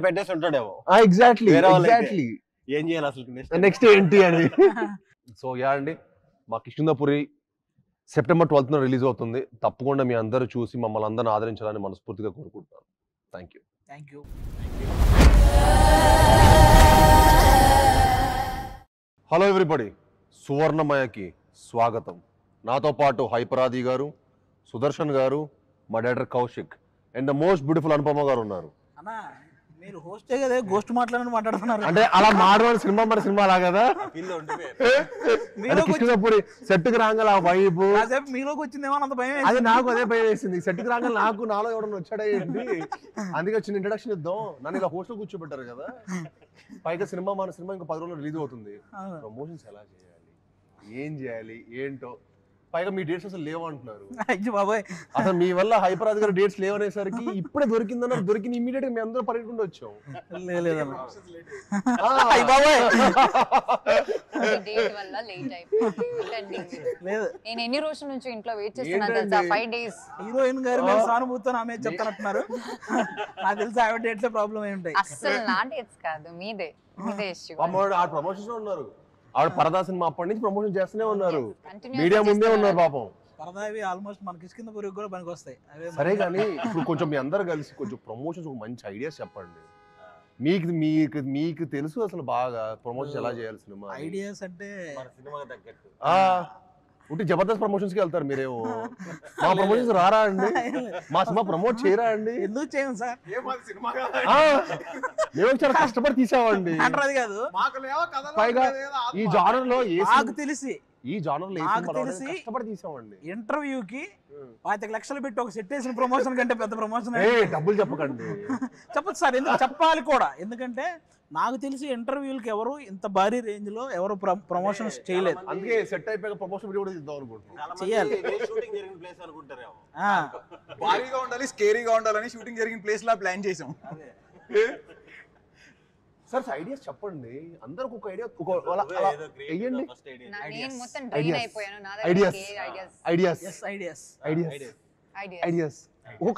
పెట్టేసి ఉంటాడేమో. ఎగ్జాక్ట్లీ వేరే వాళ్ళైతే ఎగ్జాక్ట్లీ ఏం చేయాలి అసలు నెక్స్ట్ ఏంటి అని. సో యా అండి, మా కిష్కింధాపురి సెప్టెంబర్ 12th రిలీజ్ అవుతుంది. తప్పకుండా మీ అందరూ చూసి మమ్మల్ని అందరిని ఆదరించాలని మనస్ఫూర్తిగా కోరుకుంటున్నాను. Thank you. హలో ఎవ్రీబడి, సువర్ణమయకి స్వాగతం. నాతో పాటు హైపరాది గారు, సుదర్శన్ గారు, మా director Kaushik and the most beautiful Anupama గారు ఉన్నారు. మీరు హోస్టే కదా, గోస్ట్ మాట్లాడుతున్నారు అంటే అలా మాడవాడి సినిమా మన సినిమా లా కదా. కిష్కింధాపురి సెట్ కి రాగల ఆ వైబ్ మీలోకి వచ్చిందేమో అంత భయం. అది నాకు అదే భయం వేసింది. సెట్ కి రాగల నాలో ఎవడన్నా వచ్చాడేంటి, అందుకే వచ్చిన ఇంట్రడక్షన్ ఇద్దాం. నన్ను ఇలా హోస్ట్ లో కూర్చోబెట్టారు కదా. పైగా మన సినిమా ఇంకా 10 రోజులు రిలీజ్ అవుతుంది. ప్రమోషన్స్ ఎలా చేయాలి, ఏం చేయాలి ఏంటో, పైగా మీ డేట్స్ అసలు లేవంటున్నారు. బాబాయ్ అసలు మీ వల్ల హైపరాజ్ గారు డేట్స్ లేవనేసరికి ఇప్పుడే దొరికిందన్నారు. దొరికిన ఇమీడియట్ గా మేము అందరూ పరిగెట్టుకుంటూ వచ్చాం. నేను ఎన్ని రోజుల నుంచి ఇంట్లో వెయిట్ చేస్తున్నాను తెలుసా, 5 days. హీరోయిన్ గారు మేము సానుభూతితో ఆమె చెప్తానంటున్నారు. నాకు తెలిసి ఆవిడ డేట్స్ ప్రాబ్లం ఏమి ఉంటాయి. అసలు నా డేట్స్ కాదు, మీదే ఇష్యూ. ఆ ప్రమోషన్స్ లో ఉన్నారు. ఆవిడ పరదా సినిమా అప్పటి నుంచి ప్రమోషన్ చేస్తూనే ఉన్నారు. మీడియా ముందే ఉన్నారు పాపం. పరదావి ఆల్మోస్ట్ మన కిష్కింధాపురికి కూడా పనికి వస్తాయి. సరే కానీ ఇప్పుడు కొంచెం మీ అందరు కలిసి కొంచెం ప్రమోషన్స్ ఒక మంచి ఐడియాస్ చెప్పండి. మీకు తెలుసు అసలు బాగా ప్రమోషన్స్ ఎలా చేయాలి సినిమా ఐడియాస్ అంటే. ఉంటే జబర్దస్త్ ప్రమోషన్స్ కి వెళ్తారు మీరేమో. మా ప్రమోషన్స్ రారా అండి, మా సినిమా ప్రమోట్ చేయరా అండి. ఎందుకు చేయం సార్, మేము చాలా కష్టపడి తీసామండి. అది కాదు, పైగా ఈ జానర్ లో నాకు తెలిసి కష్టపడి తీసామండి. ఇంటర్వ్యూకి 25 లక్షలు పెట్టి ఒక సెట్ వేసిన ప్రమోషన్ కంటే పెద్ద ప్రమోషన్. డబ్బులు చెప్పకండి. చెప్పదు సార్, ఎందుకు చెప్పాలి కూడా. ఎందుకంటే నాకు తెలిసి ఇంటర్వ్యూలకి ఎవరు ఇంత భారీ రేంజ్ లో ఎవరు ప్రమోషన్స్ చేయలేదు. అందుకే సెట్ అయిపోయాక ప్రమోషన్ వీడియో కూడా ఇద్దాం అనుకుంటున్నాం. చేయాలి. భారీగా ఉండాలి, స్కేరీగా ఉండాలని షూటింగ్ జరిగిన ప్లేస్ లా ప్లాన్ చేసాం. సార్ ఐడియాస్ చెప్పండి. అందరికి ఒక ఐడియా ఒక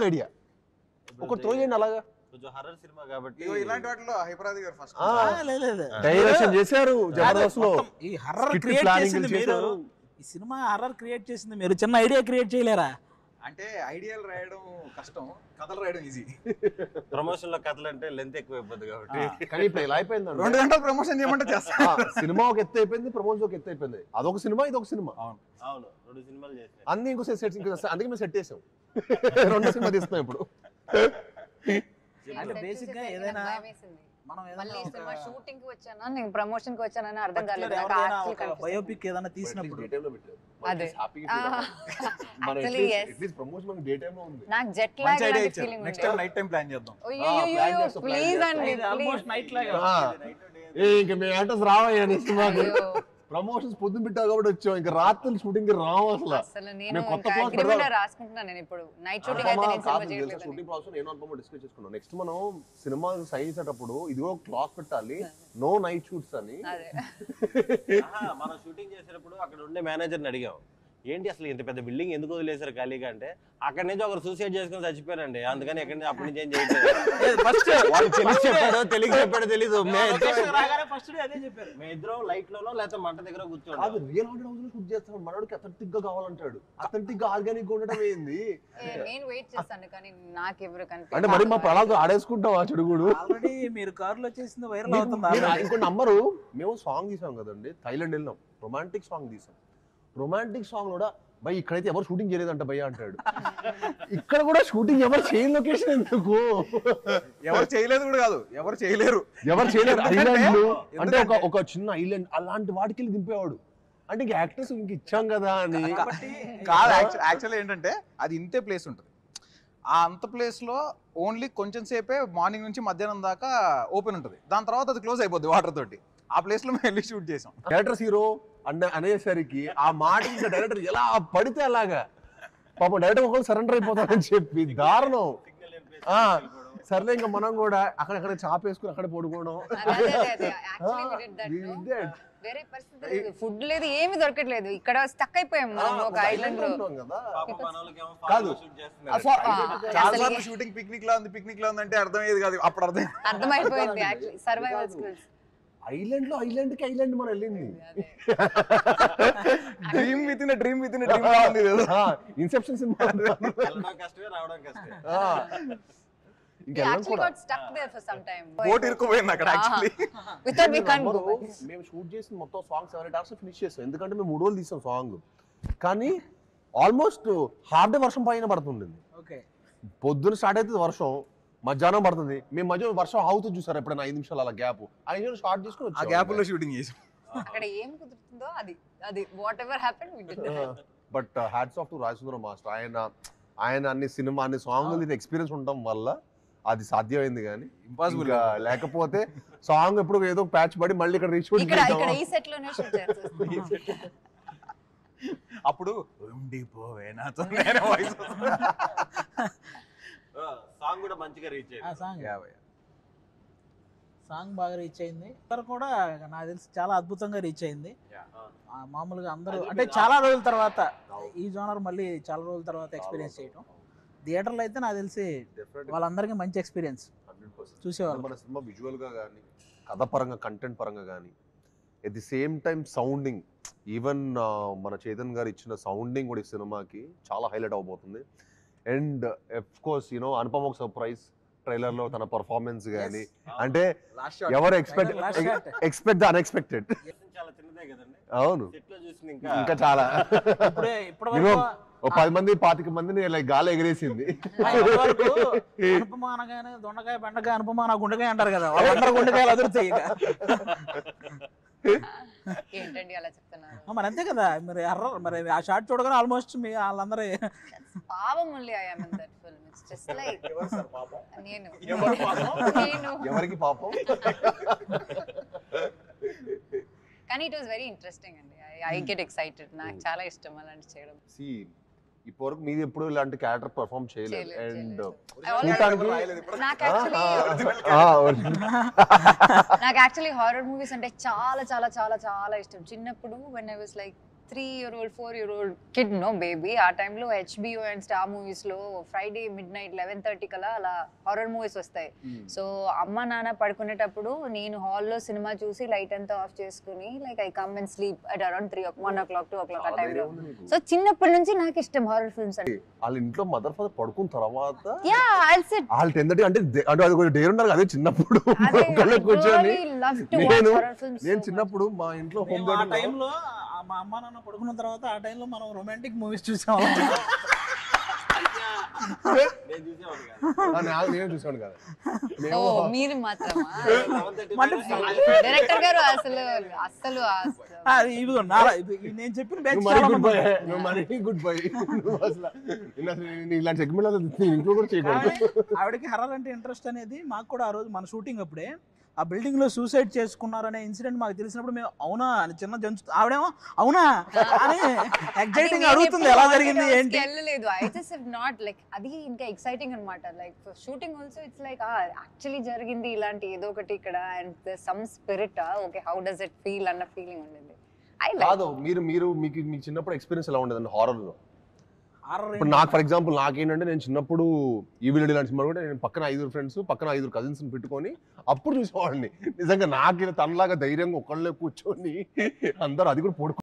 ఐడియా ఒక త్రో చేయండి. అలాగా ఇలాంటి వాటిలో హైపరాది గారు ఫస్ట్ డైరెక్షన్ చేశారు జబర్దస్త్ లో. ఈ హర్రర్ క్రియేట్ చేసింది మీరు, ఈ సినిమా హర్రర్ క్రియేట్ చేసింది మీరు. చిన్న ఐడియా క్రియేట్ చేయలేరా? అంటే ఐడియాలు రాయడం కష్టం, కథలు రాయడం ఈజీ. ప్రమోషన్ లో కథలు అంటే లెంత్ ఎక్కువ అయిపోద్ది కాబట్టి. కానీ ఇప్పుడు ఇలా అయిపోయింది, 2 గంటలు ప్రమోషన్ చేయమంటే చేస్తా. సినిమా ఒక ఎత్తు అయిపోయింది, ప్రమోషన్ ఒక ఎత్తు అయిపోయింది. అదొక సినిమా, ఇదొక సినిమా. అవును 2 సినిమాలు చేసాం. అన్ని ఇంకో సెట్, అందుకే మేము సెట్ చేసాం. 2 సినిమా తీస్తున్నాం ఇప్పుడు. అంటే బేసిక్ గా ఏదైనా షూటింగ్ కి వచ్చానా, నేను ప్రమోషన్ కి వచ్చానని అర్థం కాలేదు. బయోపిక్ ఏదైనా తీసినప్పుడు నాకు జెట్ లాగ్ లాంటి ఫీలింగ్ ఉంది. Next time night time plan చేద్దాం. ప్లీజ్ అండి, ఆల్మోస్ట్ నైట్ లాగా. ఇంకా మేము యాక్టర్స్ రావయ్యా సినిమాకి. ప్రమోషన్స్ పొద్దున పెట్టావు కాబట్టి వచ్చాం. ఇంకా రాత్రి షూటింగ్ రావు అసలు. నేను అగ్రిమెంట్ రాసుకుంటున్నాను. నేను ఇప్పుడు నైట్ షూటింగ్ అయితే నేను సినిమా చేయట్లేదు. షూటింగ్ ప్రాసెస్ నేను అనుపమ డిస్కస్ చేసుకున్నాం. నెక్స్ట్ మనం సినిమా సైన్ చేసేటప్పుడు ఇదిగో క్లాస్ పెట్టాలి, నో నైట్ షూట్స్ అని. మనం షూటింగ్ చేసేటప్పుడు అక్కడ ఉండే మేనేజర్ని అడిగాం, ఏంటి అసలు ఇంత పెద్ద బిల్డింగ్ ఎందుకు వదిలేసారు ఖాళీగా అంటే, అక్కడి నుంచి ఒకరు సూసైడ్ చేసుకుని చచ్చిపోయారండి, అందుకని ఎక్కడి నుంచి అప్పటి నుంచి ఏం చేయలేదు. తెలుగు చెప్పాడో తెలీదు. మేమిద్దరం లైట్ లోనో లేకపోతే మంట దగ్గర కూర్చోండి. అది రియల్ హాంటెడ్ హౌస్ లో షూట్ చేస్తాం. మనోడికి అథెంటిక్ గా కావాలంటాడు. అథెంటిక్ గా ఆర్గానిక్ ఉండడం ఏంది? నేను వెయిట్ చేస్తాను కానీ నాకు ఎవరు కనిపించలేదు. అంటే మరి మా ప్రణాళిక ఆడేసుకుంటాం. ఆ చెడుగుడు ఆల్రెడీ మీరు కార్ లో చేసింది వైరల్ అవుతుంది. ఇంకో నంబరు మేము సాంగ్ తీసాం కదండి, థైలాండ్ వెళ్ళినాం, రొమాంటిక్ సాంగ్ తీసాం. రొమాంటిక్ సాంగ్ కూడా భయ్ ఇక్కడైతే ఎవరు షూటింగ్ చేయలేదంట భయ్య అంటాడు. ఇక్కడ కూడా షూటింగ్ ఎవరు చేయని లొకేషన్ ఎందుకు? ఎవరు చేయలేదు కూడా కాదు, ఎవరు చేయలేరు. ఐలాండ్ అంటే ఒక చిన్న ఐలాండ్ అలాంటి వాటికి వెళ్ళి దింపేవాడు. అంటే ఇంక యాక్టర్స్ ఇంక ఇచ్చాం కదా అని కాదు. యాక్చువల్లీ ఏంటంటే అది ఇంతే ప్లేస్ ఉంటుంది. ఆ అంత ప్లేస్ లో ఓన్లీ కొంచెం సేపే మార్నింగ్ నుంచి మధ్యాహ్నం దాకా ఓపెన్ ఉంటుంది. దాని తర్వాత అది క్లోజ్ అయిపోద్ది వాటర్ తోటి. ఆ ప్లేస్ లో మేము వెళ్ళి షూట్ చేసాం. డైరెక్టర్స్ హీరో అనేసరికి ఆ మాట ఇంకా డైరెక్టర్ ఎలా పడితే అలాగా పాపం డైరెక్టర్ ఒకళ్ళు సరెండర్ అయిపోతారని చెప్పి దారుణం. సర్లే ఇంకా మనం కూడా అక్కడక్కడ చాపేసుకుని అక్కడ పడుకోవడం. వేరే పరిస్థితి లేదు, ఫుడ్ లేదు, ఏమి దొరకట్లేదు, ఇక్కడ స్టక్ అయిపోయాం మనం ఒక ఐలాండ్ లో. కాదు చాలా షూటింగ్ పిక్నిక్ లో ఉంది అంటే అర్థమయ్యేది కాదు, అప్పుడు అర్థమైపోయింది యాక్చువల్లీ సర్వైవల్ స్కిల్స్. ఐలాండ్ కి ఐలాండ్ మనం వెళ్ళింది. Dream with in dream Inception సినిమా. బోట్ ఇరుక్కుపోయింది అక్కడ యాక్చువల్లీ. మేము షూట్ చేసిన మొత్తం సాంగ్ 7 hours ఫినిష్ చేసాం, ఎందుకంటే మేము 3 రోజులు తీసాం సాంగ్. కానీ ఆల్మోస్ట్ హాఫ్ డే వర్షం పైన పడుతుండేది. పొద్దున స్టార్ట్ అవుతుంది వర్షం, మధ్యాహ్నం పడుతుంది, మేము మధ్య వర్షం ఆగుతుంది చూసారు ఎప్పుడైనా 5 నిమిషాలు అలా గ్యాప్, 5 నిమిషాలు స్టార్ట్ చేసుకుని ఆ గ్యాప్ లో షూటింగ్ చేసాం. అక్కడ ఏం కుదురుతుందో అది whatever happen we did. But hats off to Rajasundaram master. ఆయన అన్ని సినిమా అన్ని సాంగ్ ఎక్స్పీరియన్స్ ఉండడం వల్ల అది సాధ్యమైంది. కానీ ఇంపాసిబుల్ లేకపోతే సాంగ్ ఎప్పుడు ఏదో ప్యాచ్ పడి మళ్ళీ ఇక్కడ రీచ్ ఈ సెట్ లోనే షూట్ చేస్తాం. అప్పుడు ఉండిపోవే నాతో వాయిస్ సాంగ్ కూడా మంచిగా రీచ్ అయ్యింది. సాంగ్ బాగా రీచ్ అయింది. కూడా నాకు తెలిసి చాలా అద్భుతంగా రీచ్ అయింది. మామూలుగా అందరూ అంటే చాలా రోజుల తర్వాత ఈ జోనర్ మళ్ళీ చాలా రోజుల తర్వాత ఎక్స్పీరియన్స్ చేయటం. థియేటర్లో అయితే నాకు తెలిసి వాళ్ళందరికీ మంచి ఎక్స్పీరియన్స్ చూసేవాళ్ళు. మన సినిమా విజువల్ గా కానీ, కథ పరంగా, కంటెంట్ పరంగా కానీ, at the same time sounding, even మన చైతన్ గారు ఇచ్చిన సౌండింగ్ కూడా ఈ సినిమాకి చాలా హైలైట్ అవబోతుంది. అండ్ ఆఫ్ కోర్స్ అనుపమ ఒక సర్ప్రైజ్ ట్రైలర్ లో తన పర్ఫార్మెన్స్ కానీ, అంటే ఎవరు ఎక్స్పెక్ట్ ద అన్ఎక్స్పెక్టెడ్. చాలా చిన్నదే కదండి. అవును, సెట్ లో చూసిన ఇంకా చాలా ఇప్పటివరకు 10 మంది 25 మందిని గాలి ఎగిరేసింది. అనుపమ అనగానే దొండకాయ బెండకాయ అనుపమ నా గుండెకాయ అంటారు కదా, వాళ్ళందరూ గుండెకాయలు అదురుతాయి. ఏంటండి అలా చెప్తున్నారు? మరి అంతే కదా, మరి ఆ షార్ట్ చూడగానే ఆల్మోస్ట్ మీ వాళ్ళందరూ పాపం only I am in that film. It's just like నేను ఎవరికి పాపం. కానీ ఇట్ వాస్ వెరీ ఇంట్రెస్టింగ్ అండి. I get excited. నాకు చాలా ఇష్టం అలాంటి చేయడం. ఇప్పటివరకు మీరు ఎప్పుడు ఇలాంటి క్యారెక్టర్ పర్ఫార్మ్ చేయలేదు. అండ్ నాకు యాక్చువల్లీ హారర్ మూవీస్ అంటే చాలా చాలా చాలా చాలా ఇష్టం. చిన్నప్పుడు when I was like 3-year-old 4-year-old kid, no baby, ఆ టైంలో HBO అండ్ స్టార్ మూవీస్ లో ఫ్రైడే midnight 11:30 కలా అలా హారర్ మూవీస్ వస్తాయి. సో అమ్మ నాన్న పడుకునేటప్పుడు నేను హాల్లో సినిమా చూసి లైట్ అంతా ఆఫ్ చేసుకుని like I come and sleep at around 1 o'clock 2 o'clock ఆ టైంలో. సో చిన్నప్పటి నుంచి నాకు ఇష్టం హారర్ ఫిల్మ్స్ అంటే. వాళ్ళ ఇంట్లో మదర్ ఫాదర్ పడుకున్న తర్వాత వాళ్ళు 10:30 అంటే అది కొంచెం డేర్ ఉన్నారు అదే చిన్నప్పుడు కూర్చొని. నేను చిన్నప్పుడు మా ఇంట్లో హోమ్ టైంలో మా అమ్మ నాన్న పడుకున్న తర్వాత ఆ టైంలో మనం రొమాంటిక్ మూవీస్ చూసాం. నేను చూసాను కదా. మీరు మాత్రమా? డైరెక్టర్ గారు అసలు ఇదిగో నేను చెప్పిన గుడ్ బై. ఇలాంటి సెగ్మెంట్ ఇంట్లో కూడా చేయకూడదు. ఆవిడకి హర్రర్ అంటే ఇంట్రెస్ట్ అనేది మాకు కూడా. ఆ రోజు మన షూటింగ్ అప్పుడే ఆ బిల్డింగ్ లో సూసైడ్ చేసుకున్నారనే ఇన్సిడెంట్ మాకు తెలిసినప్పుడు మేము అవునా అని చిన్న జంతు ఆవిడేమో అవునా అని ఎక్సైటింగ్ అడుగుతుంది ఎలా జరిగింది ఏంటి. వెళ్ళలేదు. I just have not like అది ఇంకా ఎక్సైటింగ్ అన్నమాట. Like for shooting also it's like actually జరిగింది ఇలాంటి ఏదో ఒకటి ఇక్కడ and some spirit. Okay, how does it feel అన్న ఫీలింగ్ ఉండేది. కాదు మీకు చిన్నప్పుడు ఎక్స్పీరియన్స్ ఎలా ఉండేదండి హారర్ లో? ఇప్పుడు నాకు ఫర్ ఎగ్జాంపుల్ నాకేంటంటే, నేను చిన్నప్పుడు ఈ వీడియో లాంటి సినిమా కూడా నేను పక్కన 5 ఫ్రెండ్స్ పక్కన 5 కజిన్స్ పెట్టుకొని అప్పుడు చూసేవాడిని. నిజంగా నాకు తనలాగా ధైర్యంగా ఒకళ్ళే కూర్చొని అందరూ అది కూడా